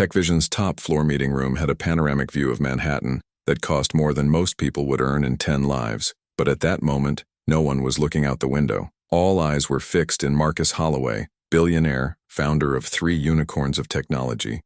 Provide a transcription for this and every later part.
TechVision's top-floor meeting room had a panoramic view of Manhattan that cost more than most people would earn in 10 lives. But at that moment, no one was looking out the window. All eyes were fixed in Marcus Holloway, billionaire, founder of 3 unicorns of technology,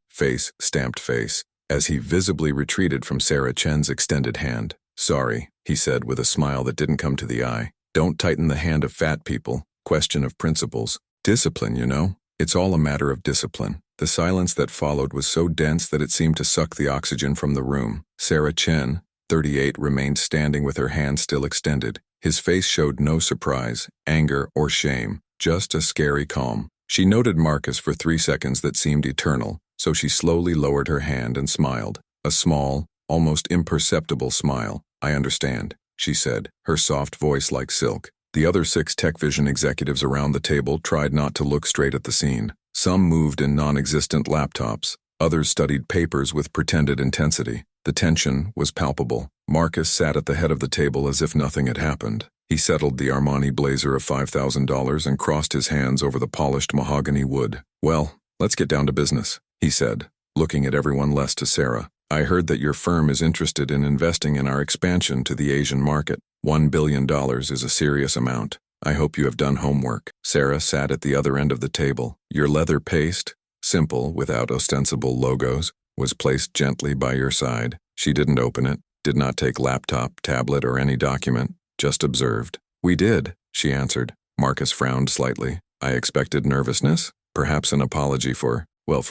stamped face, as he visibly retreated from Sarah Chen's extended hand. "Sorry," he said with a smile that didn't come to the eye. "Don't tighten the hand of fat people. Question of principles. Discipline, you know? It's all a matter of discipline." The silence that followed was so dense that it seemed to suck the oxygen from the room. Sarah Chen, 38, remained standing with her hand still extended. His face showed no surprise, anger, or shame, just a scary calm. She noted Marcus for 3 seconds that seemed eternal, so she slowly lowered her hand and smiled. A small, almost imperceptible smile. "I understand," she said, her soft voice like silk. The other 6 TechVision executives around the table tried not to look straight at the scene. Some moved in non-existent laptops. Others studied papers with pretended intensity. The tension was palpable. Marcus sat at the head of the table as if nothing had happened. He settled the Armani blazer of $5,000 and crossed his hands over the polished mahogany wood. "Well, let's get down to business," he said, looking at everyone less to Sarah. "I heard that your firm is interested in investing in our expansion to the Asian market. $1 billion is a serious amount. I hope you have done homework." Sarah sat at the other end of the table. Your leather paste, simple, without ostensible logos, was placed gently by your side. She didn't open it, did not take laptop, tablet, or any document, just observed. "We did," she answered. Marcus frowned slightly. "I expected nervousness, perhaps an apology for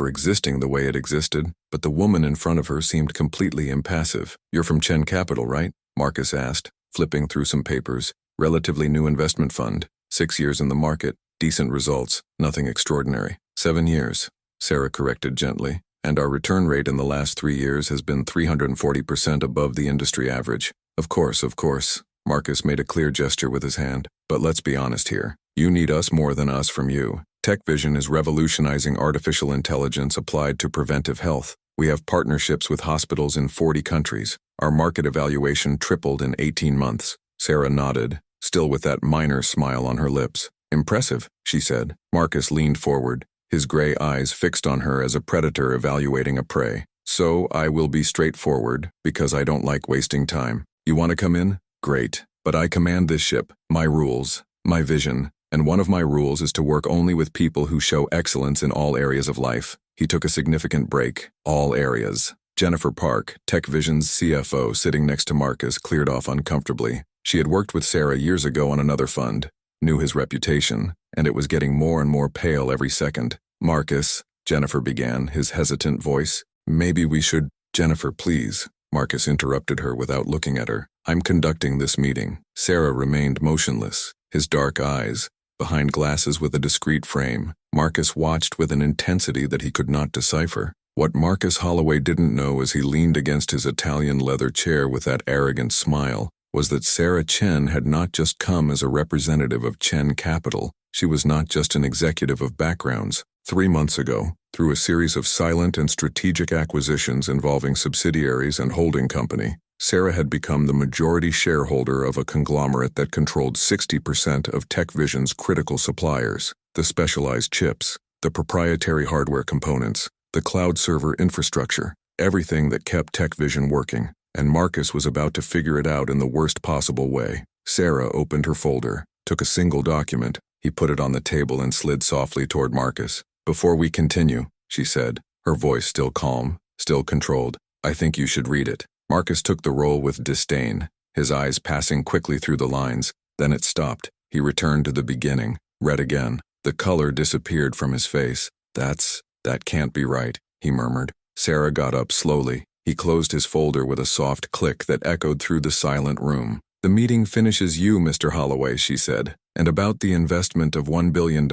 existing the way it existed, but the woman in front of her seemed completely impassive. "You're from Chen Capital, right?" Marcus asked, flipping through some papers. "Relatively new investment fund, 6 years in the market, decent results, nothing extraordinary." 7 years, Sarah corrected gently, "and our return rate in the last 3 years has been 340% above the industry average." Of course. Marcus made a clear gesture with his hand. "But let's be honest here. You need us more than us from you. TechVision is revolutionizing artificial intelligence applied to preventive health. We have partnerships with hospitals in 40 countries. Our market evaluation tripled in 18 months. Sarah nodded, still with that minor smile on her lips. "Impressive," she said. Marcus leaned forward, his gray eyes fixed on her as a predator evaluating a prey. "So I will be straightforward, because I don't like wasting time. You want to come in? Great. But I command this ship, my rules, my vision, and one of my rules is to work only with people who show excellence in all areas of life." He took a significant break. All areas. Jennifer Park, TechVision's CFO, sitting next to Marcus, cleared off uncomfortably. She had worked with Sarah years ago on another fund, knew his reputation, and it was getting more and more pale every second. "Marcus," Jennifer began, his hesitant voice. "Maybe we should—" "Jennifer, please," Marcus interrupted her without looking at her. "I'm conducting this meeting." Sarah remained motionless, his dark eyes, behind glasses with a discreet frame. Marcus watched with an intensity that he could not decipher. What Marcus Holloway didn't know as he leaned against his Italian leather chair with that arrogant smile was that Sarah Chen had not just come as a representative of Chen Capital. She was not just an executive of backgrounds. 3 months ago, through a series of silent and strategic acquisitions involving subsidiaries and holding company, Sarah had become the majority shareholder of a conglomerate that controlled 60% of TechVision's critical suppliers, the specialized chips, the proprietary hardware components, the cloud server infrastructure, everything that kept TechVision working, and Marcus was about to figure it out in the worst possible way. Sarah opened her folder, took a single document. He put it on the table and slid softly toward Marcus. "Before we continue," she said, her voice still calm, still controlled, "I think you should read it." Marcus took the roll with disdain, his eyes passing quickly through the lines. Then it stopped. He returned to the beginning, read again. The color disappeared from his face. That can't be right," he murmured. Sarah got up slowly. He closed his folder with a soft click that echoed through the silent room. "The meeting finishes you, Mr. Holloway," she said. "And about the investment of $1 billion,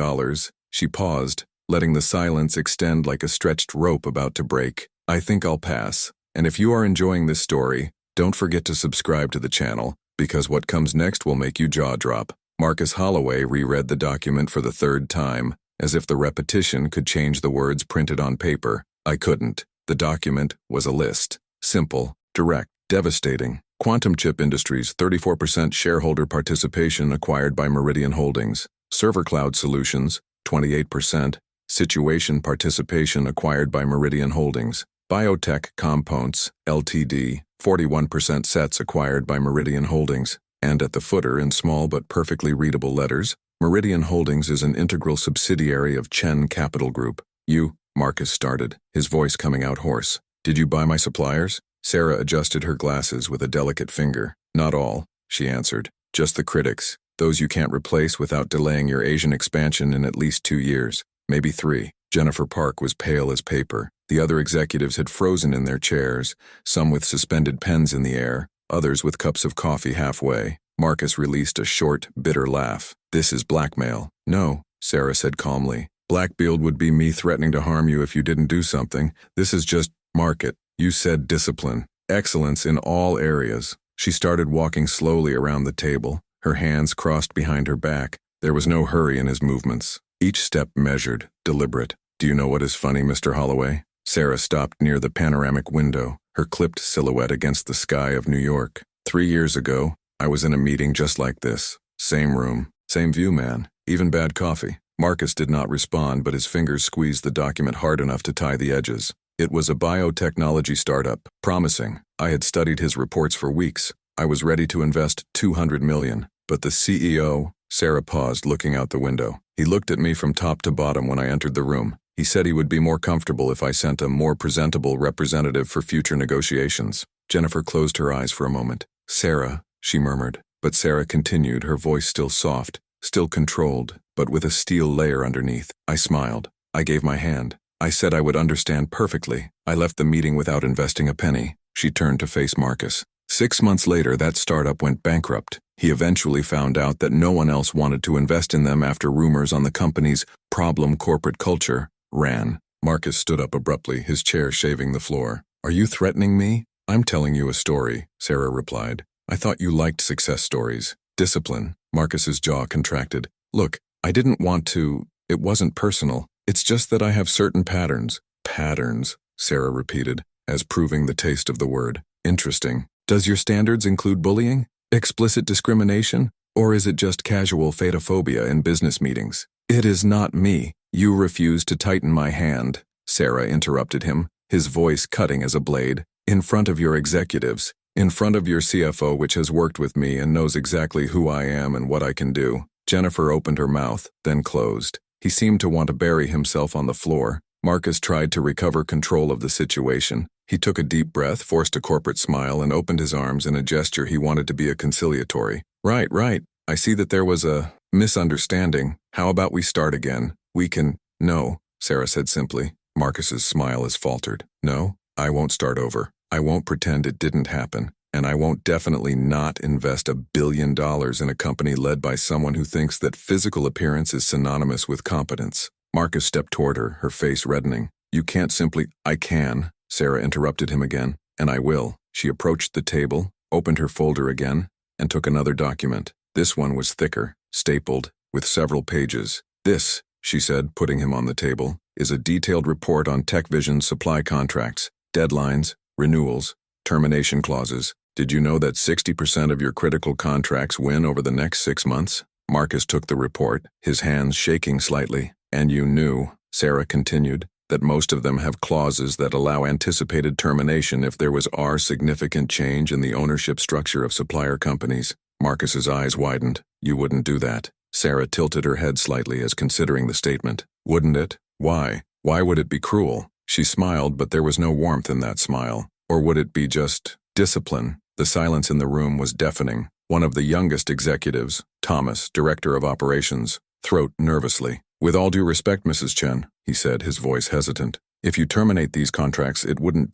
she paused, letting the silence extend like a stretched rope about to break. "I think I'll pass. And if you are enjoying this story, don't forget to subscribe to the channel, because what comes next will make you jaw drop." Marcus Holloway reread the document for the 3rd time, as if the repetition could change the words printed on paper. "I couldn't." The document was a list. Simple, direct, devastating. Quantum Chip Industries, 34% shareholder participation acquired by Meridian Holdings. Server Cloud Solutions, 28%. Situation Participation acquired by Meridian Holdings. Biotech Components, Ltd., 41% sets acquired by Meridian Holdings. And at the footer in small but perfectly readable letters, Meridian Holdings is an integral subsidiary of Chen Capital Group. You, Marcus started, his voice coming out hoarse. Did you buy my suppliers? Sarah adjusted her glasses with a delicate finger. Not all, she answered. Just the critics, those you can't replace without delaying your Asian expansion in at least 2 years, maybe 3. Jennifer Park was pale as paper. The other executives had frozen in their chairs, some with suspended pens in the air, others with cups of coffee halfway. Marcus released a short, bitter laugh. This is blackmail. No, Sarah said calmly. Blackmail would be me threatening to harm you if you didn't do something. This is just market. You said discipline. Excellence in all areas. She started walking slowly around the table, her hands crossed behind her back. There was no hurry in his movements. Each step measured, deliberate. Do you know what is funny, Mr. Holloway? Sarah stopped near the panoramic window, her clipped silhouette against the sky of New York. 3 years ago, I was in a meeting just like this. Same room, same view, man. Even bad coffee. Marcus did not respond, but his fingers squeezed the document hard enough to tie the edges. It was a biotechnology startup, promising. I had studied his reports for weeks. I was ready to invest $200 million. But the CEO, Sarah paused, looking out the window. He looked at me from top to bottom when I entered the room. He said he would be more comfortable if I sent a more presentable representative for future negotiations. Jennifer closed her eyes for a moment. Sarah, she murmured. But Sarah continued, her voice still soft, still controlled, but with a steel layer underneath. I smiled. I gave my hand. I said I would understand perfectly. I left the meeting without investing a penny. She turned to face Marcus. 6 months later, that startup went bankrupt. He eventually found out that no one else wanted to invest in them after rumors on the company's problem corporate culture ran. Marcus stood up abruptly, his chair shaving the floor. Are you threatening me? I'm telling you a story, Sarah replied. I thought you liked success stories. Discipline. Marcus's jaw contracted. Look, I didn't want to. It wasn't personal. It's just that I have certain patterns. Patterns, Sarah repeated, as proving the taste of the word. Interesting. Does your standards include bullying? Explicit discrimination? Or is it just casual fatophobia in business meetings? It is not me. You refuse to tighten my hand, Sarah interrupted him, his voice cutting as a blade. In front of your executives. In front of your CFO, which has worked with me and knows exactly who I am and what I can do. Jennifer opened her mouth, then closed. He seemed to want to bury himself on the floor. Marcus tried to recover control of the situation. He took a deep breath, forced a corporate smile, and opened his arms in a gesture he wanted to be a conciliatory. Right. I see that there was a misunderstanding. How about we start again? We can... No, Sarah said simply. Marcus's smile has faltered. No, I won't start over. I won't pretend it didn't happen. And I won't definitely not invest $1 billion in a company led by someone who thinks that physical appearance is synonymous with competence. Marcus stepped toward her, her face reddening. You can't simply... I can, Sarah interrupted him again. And I will. She approached the table, opened her folder again, and took another document. This one was thicker, stapled, with several pages. This, she said, putting him on the table, is a detailed report on TechVision's supply contracts, deadlines, renewals, termination clauses. Did you know that 60% of your critical contracts win over the next 6 months? Marcus took the report, his hands shaking slightly. And you knew, Sarah continued, that most of them have clauses that allow anticipated termination if there was significant change in the ownership structure of supplier companies. Marcus's eyes widened. You wouldn't do that. Sarah tilted her head slightly as considering the statement. Wouldn't it? Why? Why would it be cruel? She smiled, but there was no warmth in that smile. Or would it be just discipline? The silence in the room was deafening. One of the youngest executives, Thomas, director of operations, throat nervously. With all due respect, Mrs. Chen, he said, his voice hesitant. If you terminate these contracts, it wouldn't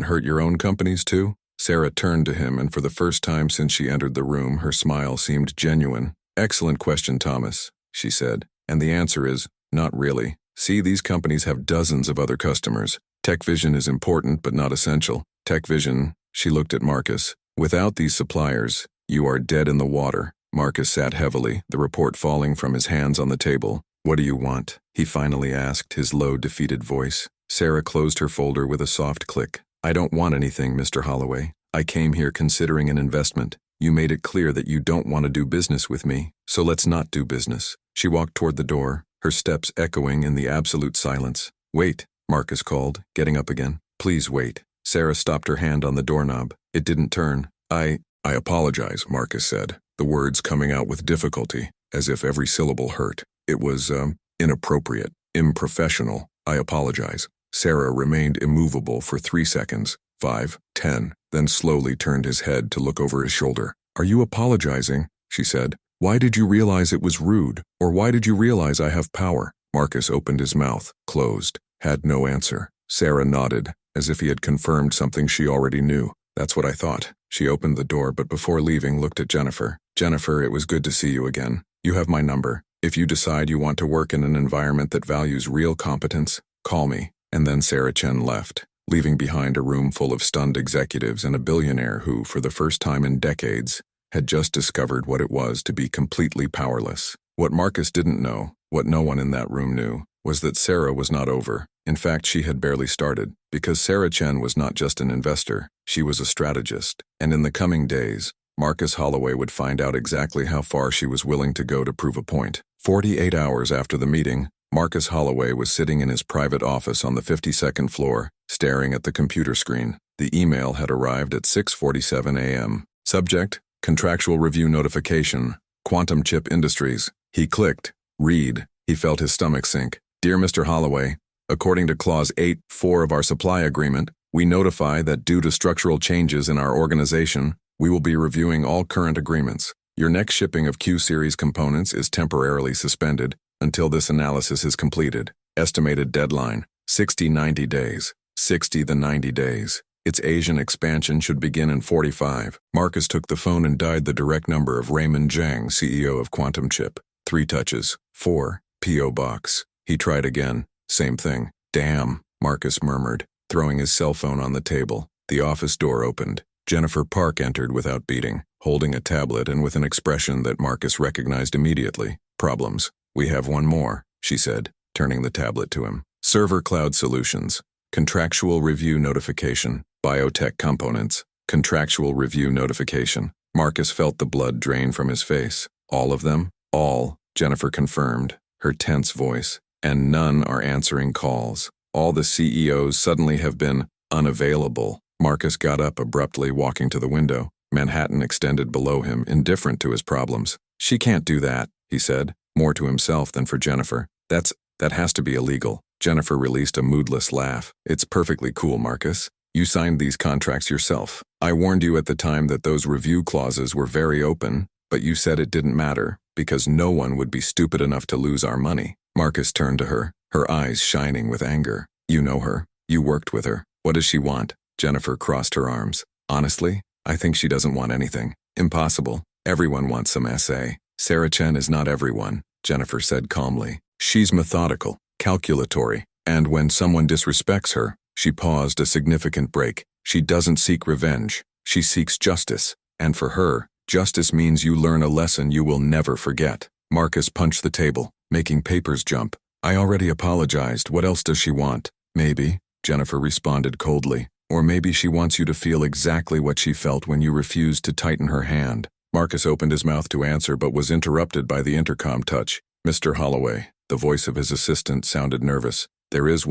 hurt your own companies too? Sarah turned to him, and for the first time since she entered the room, her smile seemed genuine. Excellent question, Thomas, she said. And the answer is, not really. See, these companies have dozens of other customers. TechVision is important, but not essential. TechVision, she looked at Marcus. Without these suppliers, you are dead in the water. Marcus sat heavily, the report falling from his hands on the table. What do you want? He finally asked, his low, defeated voice. Sarah closed her folder with a soft click. I don't want anything, Mr. Holloway. I came here considering an investment. You made it clear that you don't want to do business with me, so let's not do business. She walked toward the door, her steps echoing in the absolute silence. "Wait," Marcus called, getting up again. "Please wait." Sarah stopped her hand on the doorknob. It didn't turn. I apologize," Marcus said, the words coming out with difficulty, as if every syllable hurt. "It was, inappropriate, unprofessional. I apologize." Sarah remained immovable for 3 seconds, 5, 10, then slowly turned his head to look over his shoulder. "Are you apologizing?" she said. "Why did you realize it was rude? Or why did you realize I have power?" Marcus opened his mouth, closed, had no answer. Sarah nodded, as if he had confirmed something she already knew. "That's what I thought." She opened the door, but before leaving looked at Jennifer. "Jennifer, it was good to see you again. You have my number. If you decide you want to work in an environment that values real competence, call me." And then Sarah Chen left, leaving behind a room full of stunned executives and a billionaire who, for the first time in decades, had just discovered what it was to be completely powerless. What Marcus didn't know, what no one in that room knew, was that Sarah was not over. In fact, she had barely started, because Sarah Chen was not just an investor, she was a strategist. And in the coming days, Marcus Holloway would find out exactly how far she was willing to go to prove a point. 48 hours after the meeting, Marcus Holloway was sitting in his private office on the 52nd floor, staring at the computer screen. The email had arrived at 6:47 a.m. Subject: Contractual Review Notification, Quantum Chip Industries. He clicked, Read. He felt his stomach sink. "Dear Mr. Holloway, according to Clause 8.4 of our supply agreement, we notify that due to structural changes in our organization, we will be reviewing all current agreements. Your next shipping of Q-Series components is temporarily suspended until this analysis is completed. Estimated deadline, 60-90 days. 60-90 days. Its Asian expansion should begin in 45. Marcus took the phone and dialed the direct number of Raymond Zhang, CEO of Quantum Chip. 3 touches. 4. P.O. Box. He tried again. Same thing. "Damn," Marcus murmured, throwing his cell phone on the table. The office door opened. Jennifer Park entered without beating, holding a tablet and with an expression that Marcus recognized immediately. "Problems. We have one more," she said, turning the tablet to him. "Server Cloud Solutions. Contractual Review Notification. Biotech Components. Contractual Review Notification." Marcus felt the blood drain from his face. "All of them?" "All," Jennifer confirmed, her tense voice. "And none are answering calls. All the CEOs suddenly have been unavailable." Marcus got up abruptly, walking to the window. Manhattan extended below him, indifferent to his problems. "She can't do that," he said, more to himself than for Jennifer. That has to be illegal." Jennifer released a moodless laugh. "It's perfectly cool, Marcus. You signed these contracts yourself. I warned you at the time that those review clauses were very open, but you said it didn't matter, because no one would be stupid enough to lose our money." Marcus turned to her, her eyes shining with anger. "You know her. You worked with her. What does she want?" Jennifer crossed her arms. "Honestly, I think she doesn't want anything. Impossible. Everyone wants some SA. Sarah Chen is not everyone," Jennifer said calmly. "She's methodical, calculatory, and when someone disrespects her," she paused a significant break, "she doesn't seek revenge. She seeks justice. And for her, justice means you learn a lesson you will never forget." Marcus punched the table, making papers jump. "I already apologized. What else does she want?" "Maybe," Jennifer responded coldly. "Or maybe she wants you to feel exactly what she felt when you refused to tighten her hand." Marcus opened his mouth to answer but was interrupted by the intercom touch. "Mr. Holloway." The voice of his assistant sounded nervous. There is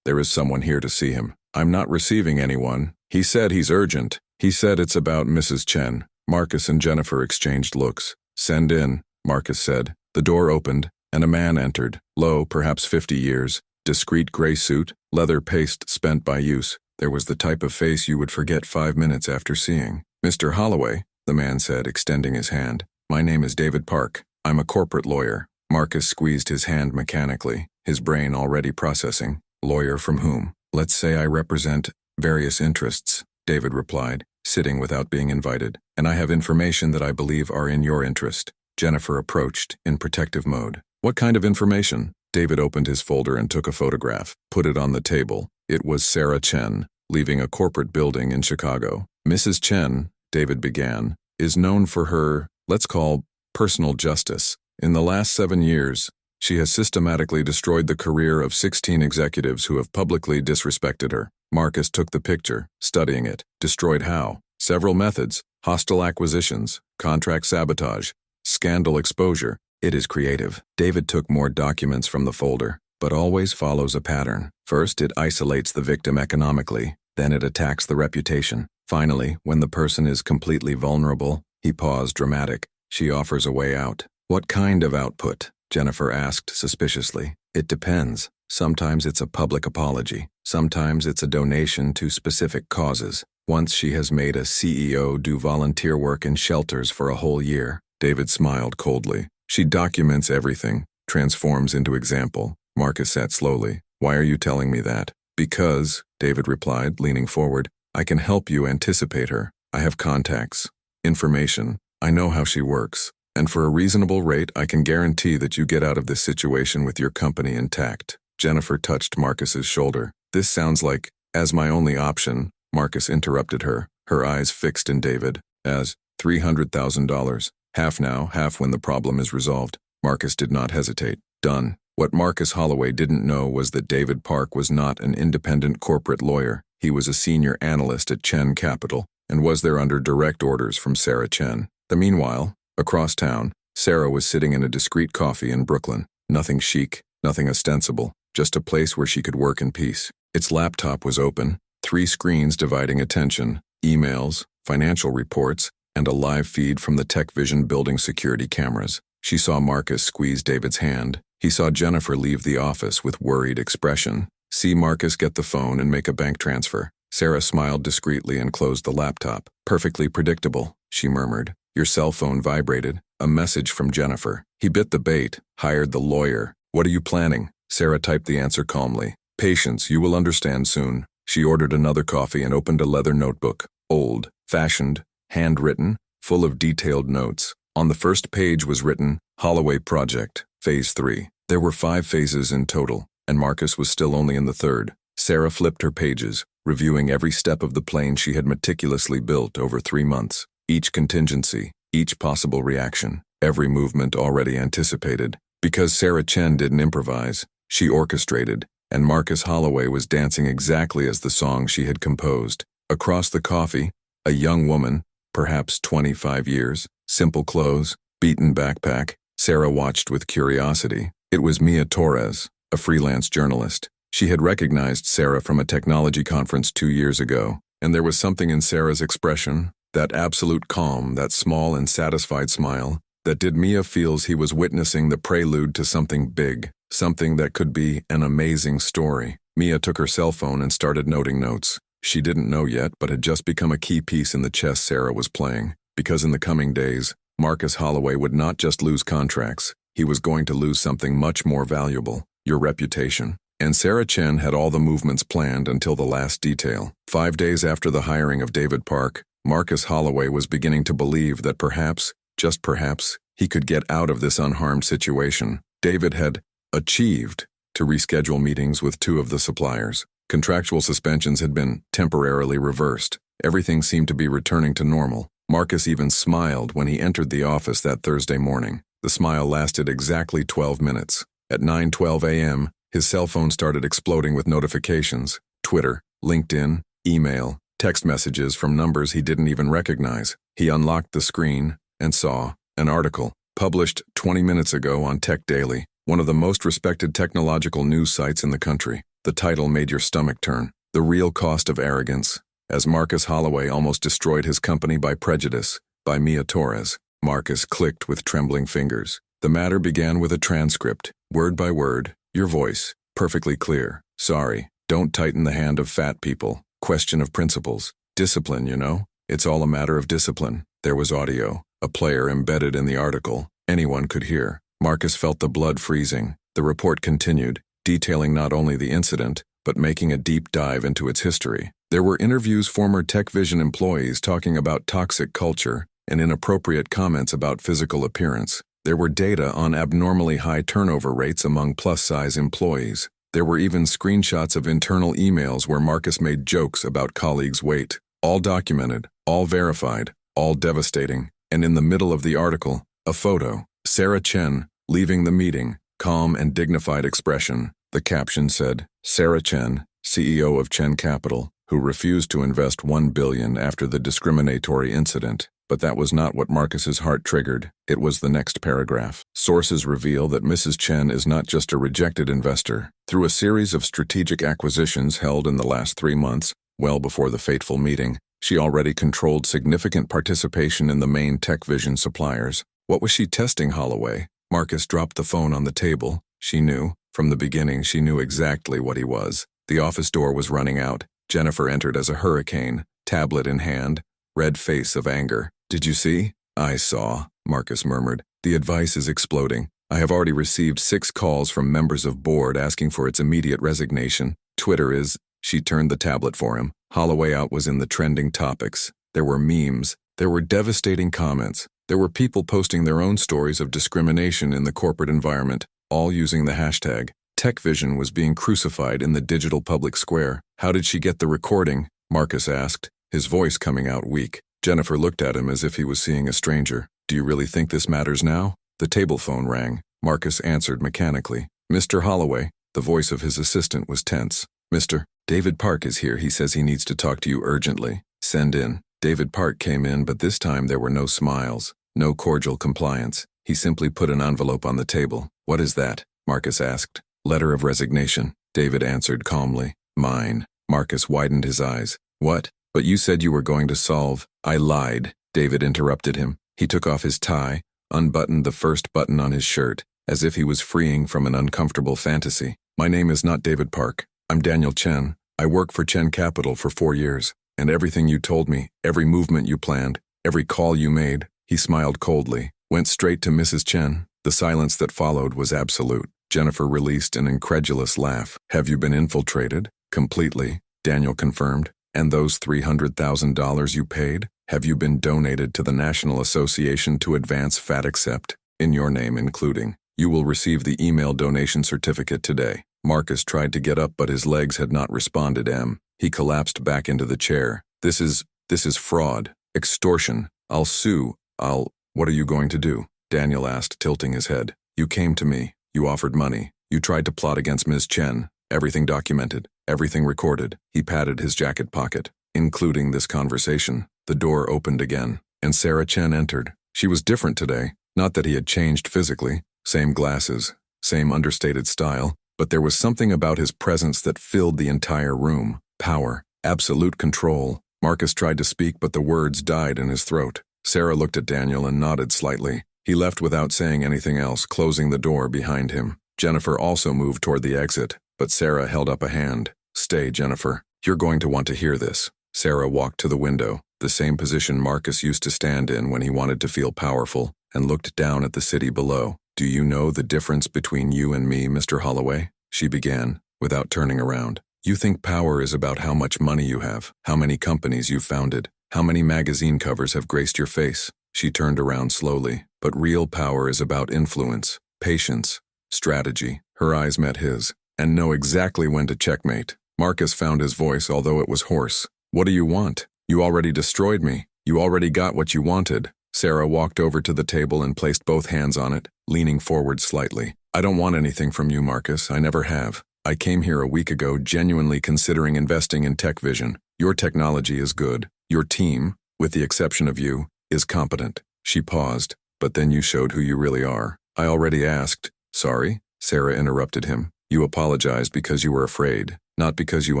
someone here to see him." "I'm not receiving anyone. He said he's urgent. He said it's about Mrs. Chen." Marcus and Jennifer exchanged looks. "Send in," Marcus said. The door opened, and a man entered, low, perhaps 50 years, discreet gray suit, leather paste spent by use. There was the type of face you would forget 5 minutes after seeing. "Mr. Holloway," the man said, extending his hand. "My name is David Park. I'm a corporate lawyer." Marcus squeezed his hand mechanically, his brain already processing. "Lawyer from whom?" "Let's say I represent various interests," David replied, sitting without being invited. "And I have information that I believe are in your interest." Jennifer approached, in protective mode. "What kind of information?" David opened his folder and took a photograph, put it on the table. It was Sarah Chen, leaving a corporate building in Chicago. "Mrs. Chen," David began, "is known for her, let's call, personal justice. In the last 7 years, she has systematically destroyed the career of 16 executives who have publicly disrespected her." Marcus took the picture, studying it. "Destroyed how?" "Several methods: hostile acquisitions, contract sabotage, scandal exposure." It is creative. David took more documents from the folder, but always follows a pattern. First, it isolates the victim economically, then it attacks the reputation. Finally, when the person is completely vulnerable, he paused dramatic. She offers a way out. What kind of output? Jennifer asked suspiciously. It depends. Sometimes it's a public apology. Sometimes it's a donation to specific causes. Once she has made a CEO do volunteer work in shelters for a whole year. David smiled coldly. She documents everything, transforms into example. Marcus sat slowly. Why are you telling me that? Because, David replied, leaning forward, I can help you anticipate her. I have contacts, information. I know how she works. And for a reasonable rate, I can guarantee that you get out of this situation with your company intact. Jennifer touched Marcus's shoulder. This sounds like, as my only option, Marcus interrupted her, her eyes fixed in David, as $300,000. Half now, half when the problem is resolved. Marcus did not hesitate. Done. What Marcus Holloway didn't know was that David Park was not an independent corporate lawyer. He was a senior analyst at Chen Capital, and was there under direct orders from Sarah Chen. Meanwhile, across town, Sarah was sitting in a discreet coffee in Brooklyn. Nothing chic, nothing ostensible, just a place where she could work in peace. Its laptop was open, 3 screens dividing attention, emails, financial reports, and a live feed from the Tech Vision building security cameras. She saw Marcus squeeze David's hand. He saw Jennifer leave the office with worried expression. See Marcus get the phone and make a bank transfer. Sarah smiled discreetly and closed the laptop. Perfectly predictable, she murmured. Your cell phone vibrated. A message from Jennifer. He bit the bait, hired the lawyer. What are you planning? Sarah typed the answer calmly. Patience, you will understand soon. She ordered another coffee and opened a leather notebook. Old, fashioned, handwritten, full of detailed notes. On the first page was written, Holloway Project, Phase 3. There were 5 phases in total, and Marcus was still only in the 3rd. Sarah flipped her pages, reviewing every step of the plane she had meticulously built over 3 months. Each contingency, each possible reaction, every movement already anticipated. Because Sarah Chen didn't improvise, she orchestrated, and Marcus Holloway was dancing exactly as the song she had composed. Across the coffee, a young woman, perhaps 25 years, simple clothes, beaten backpack. Sarah watched with curiosity. It was Mia Torres, a freelance journalist. She had recognized Sarah from a technology conference 2 years ago, and there was something in Sarah's expression, that absolute calm, that small and satisfied smile, that did Mia feels he was witnessing the prelude to something big, something that could be an amazing story. Mia took her cell phone and started noting notes. She didn't know yet, but had just become a key piece in the chess Sarah was playing, because in the coming days, Marcus Holloway would not just lose contracts, he was going to lose something much more valuable, your reputation. And Sarah Chen had all the movements planned until the last detail. 5 days after the hiring of David Park, Marcus Holloway was beginning to believe that perhaps, just perhaps, he could get out of this unharmed situation. David had achieved to reschedule meetings with 2 of the suppliers. Contractual suspensions had been temporarily reversed. Everything seemed to be returning to normal. Marcus even smiled when he entered the office that Thursday morning. The smile lasted exactly 12 minutes. At 9:12 a.m., his cell phone started exploding with notifications. Twitter, LinkedIn, email, text messages from numbers he didn't even recognize. He unlocked the screen and saw an article published 20 minutes ago on Tech Daily, one of the most respected technological news sites in the country. The title made your stomach turn. The Real Cost of Arrogance, as Marcus Holloway almost destroyed his company by prejudice, by Mia Torres. Marcus clicked with trembling fingers. The matter began with a transcript, word by word, your voice, perfectly clear. Sorry, don't tighten the hand of fat people. Question of principles. Discipline, you know? It's all a matter of discipline. There was audio, a player embedded in the article. Anyone could hear. Marcus felt the blood freezing. The report continued, detailing not only the incident, but making a deep dive into its history. There were interviews former Tech Vision employees talking about toxic culture and inappropriate comments about physical appearance. There were data on abnormally high turnover rates among plus-size employees. There were even screenshots of internal emails where Marcus made jokes about colleagues' weight. All documented, all verified, all devastating. And in the middle of the article, a photo. Sarah Chen, leaving the meeting, calm and dignified expression. The caption said, Sarah Chen, CEO of Chen Capital, who refused to invest $1 billion after the discriminatory incident. But that was not what Marcus's heart triggered. It was the next paragraph. Sources reveal that Mrs. Chen is not just a rejected investor. Through a series of strategic acquisitions held in the last 3 months, well before the fateful meeting, she already controlled significant participation in the main tech vision suppliers. What was she testing, Holloway? Marcus dropped the phone on the table. She knew. From the beginning, she knew exactly what he was. The office door was running out. Jennifer entered as a hurricane, tablet in hand, red face of anger. Did you see? I saw, Marcus murmured. The advice is exploding. I have already received 6 calls from members of board asking for its immediate resignation. Twitter is... She turned the tablet for him. Holloway Out was in the trending topics. There were memes. There were devastating comments. There were people posting their own stories of discrimination in the corporate environment, all using the hashtag. TechVision was being crucified in the digital public square. How did she get the recording? Marcus asked, his voice coming out weak. Jennifer looked at him as if he was seeing a stranger. Do you really think this matters now? The table phone rang. Marcus answered mechanically. Mr. Holloway. The voice of his assistant was tense. Mr. David Park is here. He says he needs to talk to you urgently. Send in. David Park came in, but this time there were no smiles, no cordial compliance. He simply put an envelope on the table. What is that? Marcus asked. Letter of resignation. David answered calmly. Mine. Marcus widened his eyes. What? But you said you were going to solve. I lied. David interrupted him. He took off his tie, unbuttoned the first button on his shirt, as if he was freeing from an uncomfortable fantasy. My name is not David Park. I'm Daniel Chen. I worked for Chen Capital for 4 years, and everything you told me, every movement you planned, every call you made, he smiled coldly, went straight to Mrs. Chen. The silence that followed was absolute. Jennifer released an incredulous laugh. Have you been infiltrated? Completely, Daniel confirmed. And those $300,000 you paid? Have you been donated to the National Association to Advance Fat Accept? In your name including. You will receive the email donation certificate today. Marcus tried to get up, but his legs had not responded. He collapsed back into the chair. This is fraud. Extortion. I'll sue. What are you going to do? Daniel asked, tilting his head. You came to me. You offered money. You tried to plot against Ms. Chen. Everything documented. Everything recorded. He patted his jacket pocket. Including this conversation. The door opened again, and Sarah Chen entered. She was different today. Not that he had changed physically. Same glasses. Same understated style. But there was something about his presence that filled the entire room. Power. Absolute control. Marcus tried to speak, but the words died in his throat. Sarah looked at Daniel and nodded slightly. He left without saying anything else, closing the door behind him. Jennifer also moved toward the exit, but Sarah held up a hand. Stay, Jennifer. You're going to want to hear this. Sarah walked to the window, the same position Marcus used to stand in when he wanted to feel powerful, and looked down at the city below. Do you know the difference between you and me, Mr. Holloway? She began, without turning around. You think power is about how much money you have, how many companies you've founded, how many magazine covers have graced your face. She turned around slowly. But real power is about influence, patience, strategy. Her eyes met his, and know exactly when to checkmate. Marcus found his voice, although it was hoarse. What do you want? You already destroyed me. You already got what you wanted. Sarah walked over to the table and placed both hands on it, leaning forward slightly. I don't want anything from you, Marcus. I never have. I came here a week ago genuinely considering investing in TechVision. Your technology is good. Your team, with the exception of you, is competent. She paused, but then you showed who you really are. I already asked. Sorry? Sarah interrupted him. You apologized because you were afraid, not because you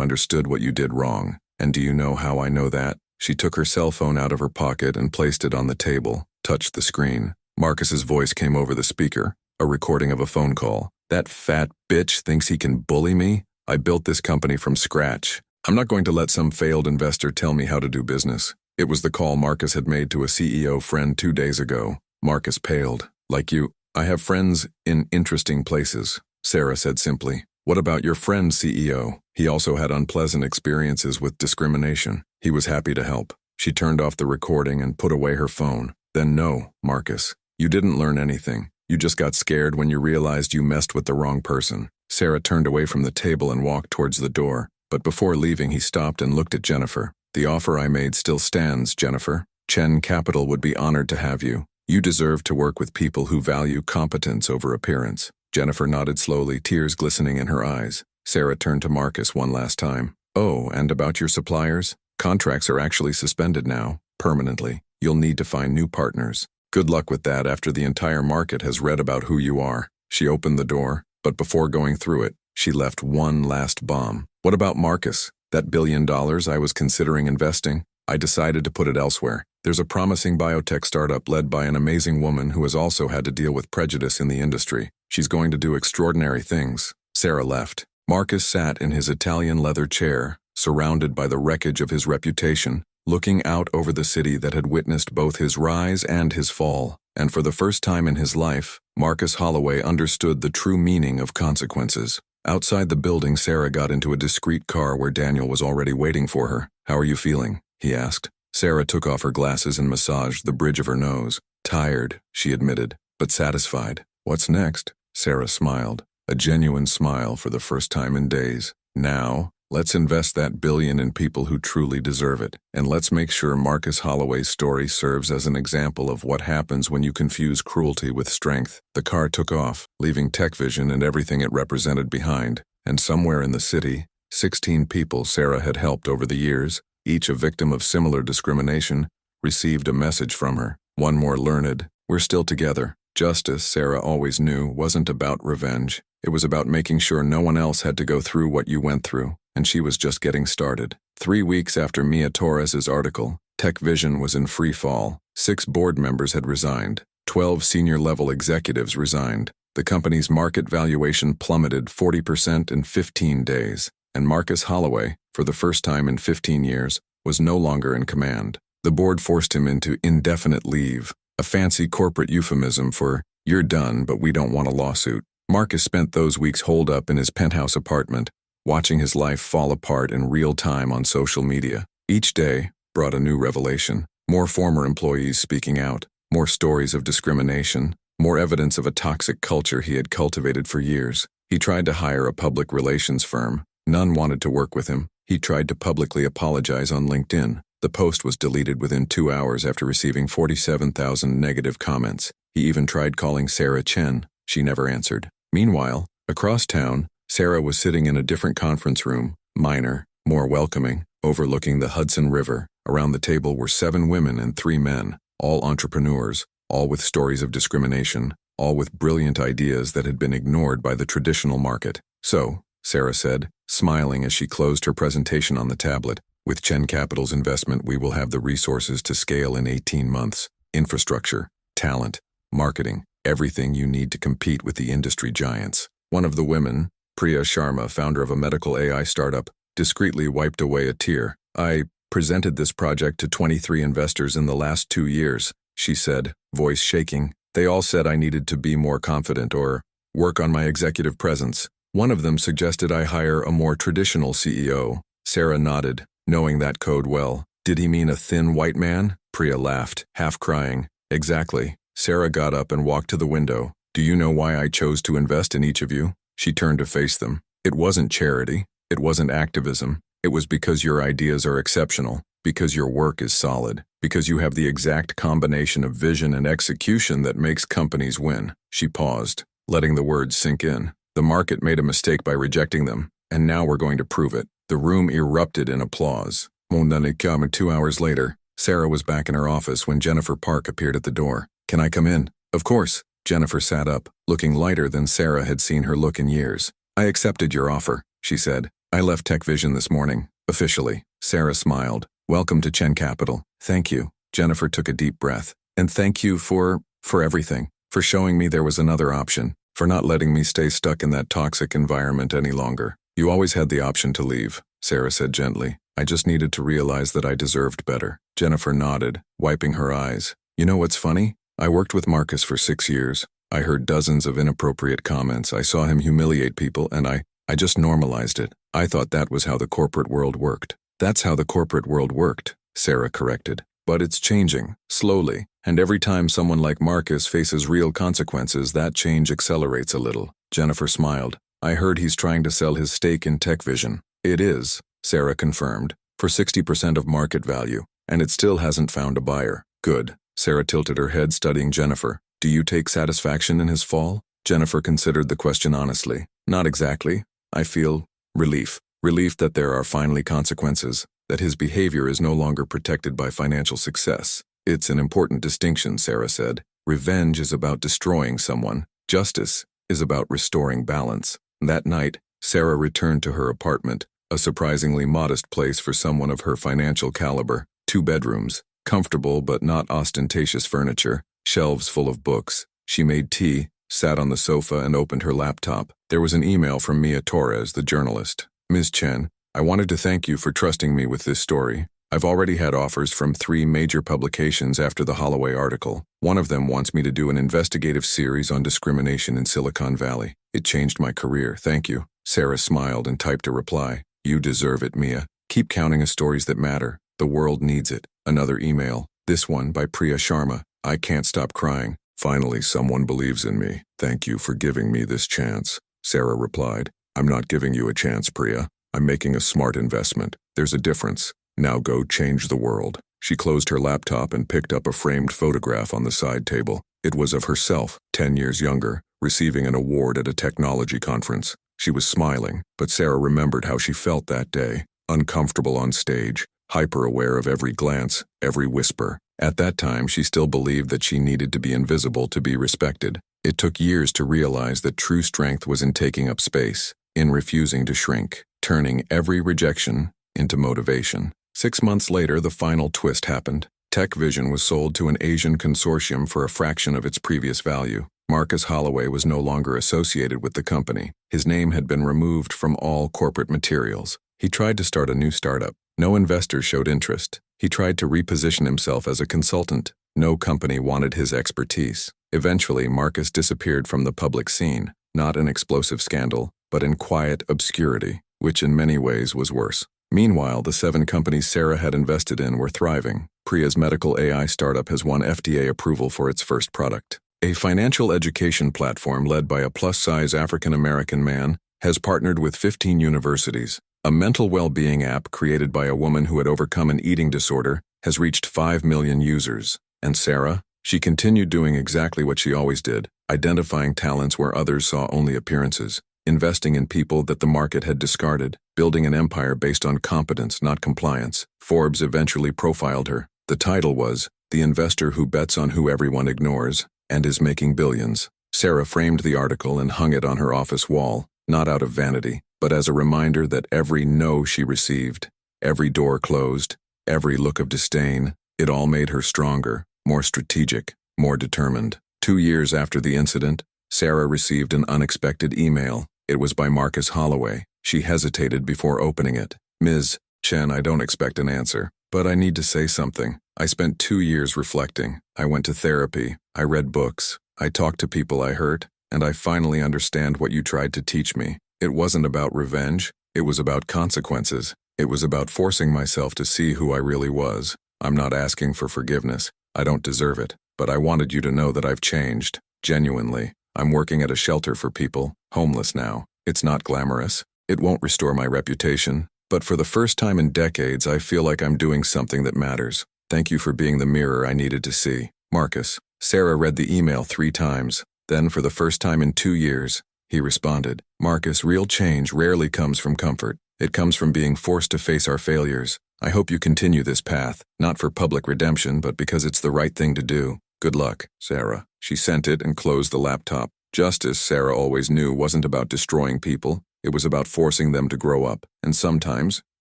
understood what you did wrong. And do you know how I know that? She took her cell phone out of her pocket and placed it on the table, touched the screen. Marcus's voice came over the speaker, a recording of a phone call. That fat bitch thinks he can bully me? I built this company from scratch. I'm not going to let some failed investor tell me how to do business. It was the call Marcus had made to a CEO friend 2 days ago. Marcus paled. Like you, I have friends in interesting places, Sarah said simply. What about your friend CEO? He also had unpleasant experiences with discrimination. He was happy to help. She turned off the recording and put away her phone. Then no, Marcus. You didn't learn anything. You just got scared when you realized you messed with the wrong person. Sarah turned away from the table and walked towards the door. But before leaving, he stopped and looked at Jennifer. The offer I made still stands, Jennifer. Chen Capital would be honored to have you. You deserve to work with people who value competence over appearance. Jennifer nodded slowly, tears glistening in her eyes. Sarah turned to Marcus one last time. Oh, and about your suppliers? Contracts are actually suspended now, permanently. You'll need to find new partners. Good luck with that after the entire market has read about who you are. She opened the door, but before going through it, she left one last bomb. What about Marcus? That $1 billion I was considering investing? I decided to put it elsewhere. There's a promising biotech startup led by an amazing woman who has also had to deal with prejudice in the industry. She's going to do extraordinary things. Sarah left. Marcus sat in his Italian leather chair, surrounded by the wreckage of his reputation, looking out over the city that had witnessed both his rise and his fall. And for the first time in his life, Marcus Holloway understood the true meaning of consequences. Outside the building, Sarah got into a discreet car where Daniel was already waiting for her. "How are you feeling?" he asked. Sarah took off her glasses and massaged the bridge of her nose. "Tired," she admitted, "but satisfied." "What's next?" Sarah smiled, a genuine smile for the first time in days. "Now, let's invest that billion in people who truly deserve it. And let's make sure Marcus Holloway's story serves as an example of what happens when you confuse cruelty with strength." The car took off, leaving TechVision and everything it represented behind. And somewhere in the city, 16 people Sarah had helped over the years, each a victim of similar discrimination, received a message from her. One more learned: "We're still together." Justice, Sarah always knew, wasn't about revenge. It was about making sure no one else had to go through what you went through. And she was just getting started. 3 weeks after Mia Torres's article, TechVision was in free fall. 6 board members had resigned. 12 senior-level executives resigned. The company's market valuation plummeted 40% in 15 days. And Marcus Holloway, for the first time in 15 years, was no longer in command. The board forced him into indefinite leave, a fancy corporate euphemism for, "You're done, but we don't want a lawsuit." Marcus spent those weeks holed up in his penthouse apartment, watching his life fall apart in real time on social media. Each day brought a new revelation. More former employees speaking out, more stories of discrimination, more evidence of a toxic culture he had cultivated for years. He tried to hire a public relations firm. None wanted to work with him. He tried to publicly apologize on LinkedIn. The post was deleted within 2 hours after receiving 47,000 negative comments. He even tried calling Sarah Chen. She never answered. Meanwhile, across town, Sarah was sitting in a different conference room, minor, more welcoming, overlooking the Hudson River. Around the table were 7 women and 3 men, all entrepreneurs, all with stories of discrimination, all with brilliant ideas that had been ignored by the traditional market. "So," Sarah said, smiling as she closed her presentation on the tablet, "with Chen Capital's investment, we will have the resources to scale in 18 months. Infrastructure, talent, marketing, everything you need to compete with the industry giants." One of the women, Priya Sharma, founder of a medical AI startup, discreetly wiped away a tear. "I presented this project to 23 investors in the last 2 years, she said, voice shaking. "They all said I needed to be more confident or work on my executive presence. One of them suggested I hire a more traditional CEO. Sarah nodded, knowing that code well. "Did he mean a thin white man?" Priya laughed, half crying. "Exactly." Sarah got up and walked to the window. "Do you know why I chose to invest in each of you?" She turned to face them. "It wasn't charity. It wasn't activism. It was because your ideas are exceptional, because your work is solid, because you have the exact combination of vision and execution that makes companies win." She paused, letting the words sink in. "The market made a mistake by rejecting them, and now we're going to prove it." The room erupted in applause. 2 hours later, Sarah was back in her office when Jennifer Park appeared at the door. "Can I come in?" "Of course." Jennifer sat up, looking lighter than Sarah had seen her look in years. "I accepted your offer," she said. "I left TechVision this morning, officially." Sarah smiled. "Welcome to Chen Capital." "Thank you." Jennifer took a deep breath. "And thank you for everything. For showing me there was another option. For not letting me stay stuck in that toxic environment any longer." "You always had the option to leave," Sarah said gently. "I just needed to realize that I deserved better." Jennifer nodded, wiping her eyes. "You know what's funny? I worked with Marcus for 6 years. I heard dozens of inappropriate comments. I saw him humiliate people, and I just normalized it. I thought that was how the corporate world worked." "That's how the corporate world worked," Sarah corrected. "But it's changing, slowly, and every time someone like Marcus faces real consequences, that change accelerates a little." Jennifer smiled. "I heard he's trying to sell his stake in TechVision." "It is," Sarah confirmed, "for 60% of market value, and it still hasn't found a buyer." "Good." Sarah tilted her head, studying Jennifer. "Do you take satisfaction in his fall?" Jennifer considered the question honestly. "Not exactly. I feel relief. Relief that there are finally consequences, that his behavior is no longer protected by financial success." It's an important distinction, Sarah said. Revenge is about destroying someone. Justice is about restoring balance. That night, Sarah returned to her apartment, a surprisingly modest place for someone of her financial caliber. 2 bedrooms, comfortable but not ostentatious furniture, shelves full of books. She made tea, sat on the sofa, and opened her laptop. There was an email from Mia Torres, the journalist. Ms. Chen, I wanted to thank you for trusting me with this story. I've already had offers from 3 major publications after the Holloway article. One of them wants me to do an investigative series on discrimination in Silicon Valley. It changed my career, thank you. Sarah smiled and typed a reply. You deserve it, Mia. Keep counting as stories that matter. The world needs it. Another email. This one by Priya Sharma. I can't stop crying. Finally, someone believes in me. Thank you for giving me this chance. Sarah replied. I'm not giving you a chance, Priya. I'm making a smart investment. There's a difference. Now go change the world. She closed her laptop and picked up a framed photograph on the side table. It was of herself, 10 years younger, receiving an award at a technology conference. She was smiling, but Sarah remembered how she felt that day, uncomfortable on stage, hyper-aware of every glance, every whisper. At that time, she still believed that she needed to be invisible to be respected. It took years to realize that true strength was in taking up space, in refusing to shrink, turning every rejection into motivation. 6 months later, the final twist happened. Tech Vision was sold to an Asian consortium for a fraction of its previous value. Marcus Holloway was no longer associated with the company. His name had been removed from all corporate materials. He tried to start a new startup. No investors showed interest. He tried to reposition himself as a consultant. No company wanted his expertise. Eventually, Marcus disappeared from the public scene, not in explosive scandal, but in quiet obscurity, which in many ways was worse. Meanwhile, the 7 companies Sarah had invested in were thriving. Priya's medical AI startup has won FDA approval for its first product. A financial education platform led by a plus-size African-American man has partnered with 15 universities. A mental well-being app created by a woman who had overcome an eating disorder has reached 5 million users. And Sarah? She continued doing exactly what she always did, identifying talents where others saw only appearances, investing in people that the market had discarded, building an empire based on competence, not compliance. Forbes eventually profiled her. The title was, The Investor Who Bets on Who Everyone Ignores and Is Making Billions. Sarah framed the article and hung it on her office wall, not out of vanity, but as a reminder that every no she received, every door closed, every look of disdain, it all made her stronger, more strategic, more determined. 2 years after the incident, Sarah received an unexpected email. It was by Marcus Holloway. She hesitated before opening it. Ms. Chen, I don't expect an answer, but I need to say something. I spent 2 years reflecting. I went to therapy. I read books. I talked to people I hurt, and I finally understand what you tried to teach me. It wasn't about revenge. It was about consequences. It was about forcing myself to see who I really was. I'm not asking for forgiveness. I don't deserve it, but I wanted you to know that I've changed. Genuinely. I'm working at a shelter for people, homeless now. It's not glamorous. It won't restore my reputation, but for the first time in decades, I feel like I'm doing something that matters. Thank you for being the mirror I needed to see. Marcus. Sarah read the email 3 times. Then, for the first time in 2 years, he responded. Marcus, real change rarely comes from comfort. It comes from being forced to face our failures. I hope you continue this path, not for public redemption, but because it's the right thing to do. Good luck, Sarah. She sent it and closed the laptop. Justice, Sarah always knew, wasn't about destroying people. It was about forcing them to grow up. And sometimes,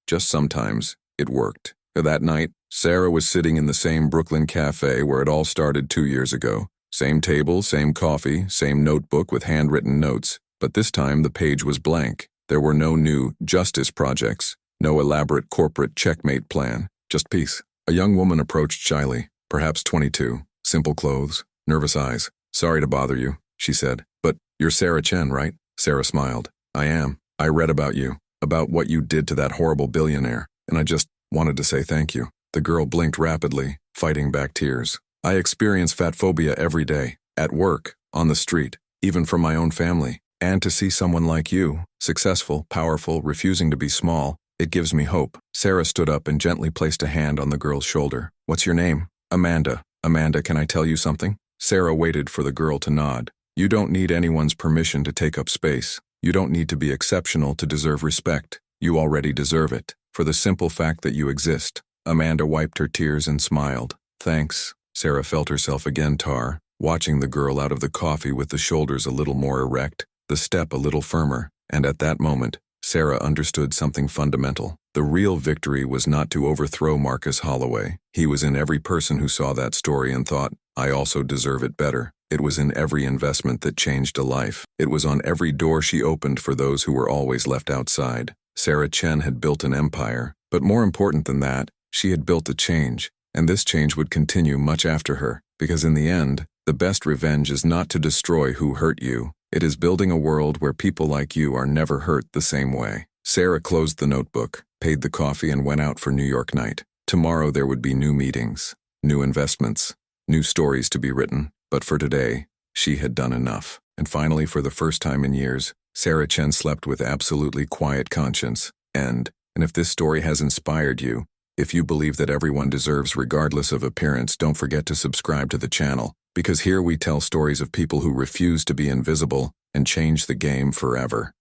just sometimes, it worked. That night, Sarah was sitting in the same Brooklyn cafe where it all started 2 years ago. Same table, same coffee, same notebook with handwritten notes. But this time the page was blank. There were no new justice projects, no elaborate corporate checkmate plan, just peace. A young woman approached shyly, perhaps 22, simple clothes, nervous eyes. Sorry to bother you, she said, but you're Sarah Chen, right? Sarah smiled. I am. I read about you, about what you did to that horrible billionaire, and I just wanted to say thank you. The girl blinked rapidly, fighting back tears. I experience fat phobia every day, at work, on the street, even from my own family. And to see someone like you, successful, powerful, refusing to be small, it gives me hope. Sarah stood up and gently placed a hand on the girl's shoulder. What's your name? Amanda. Amanda, can I tell you something? Sarah waited for the girl to nod. You don't need anyone's permission to take up space. You don't need to be exceptional to deserve respect. You already deserve it, for the simple fact that you exist. Amanda wiped her tears and smiled. Thanks. Sarah felt herself again tar, watching the girl out of the coffee with the shoulders a little more erect, the step a little firmer, and at that moment, Sarah understood something fundamental. The real victory was not to overthrow Marcus Holloway. He was in every person who saw that story and thought, I also deserve it better. It was in every investment that changed a life. It was on every door she opened for those who were always left outside. Sarah Chen had built an empire, but more important than that, she had built a change, and this change would continue much after her, because in the end, the best revenge is not to destroy who hurt you. It is building a world where people like you are never hurt the same way. Sarah closed the notebook, paid the coffee, and went out for New York night. Tomorrow there would be new meetings, new investments, new stories to be written, but for today, she had done enough. And finally, for the first time in years, Sarah Chen slept with absolutely quiet conscience. And if this story has inspired you, if you believe that everyone deserves regardless of appearance, don't forget to subscribe to the channel, because here we tell stories of people who refuse to be invisible and change the game forever.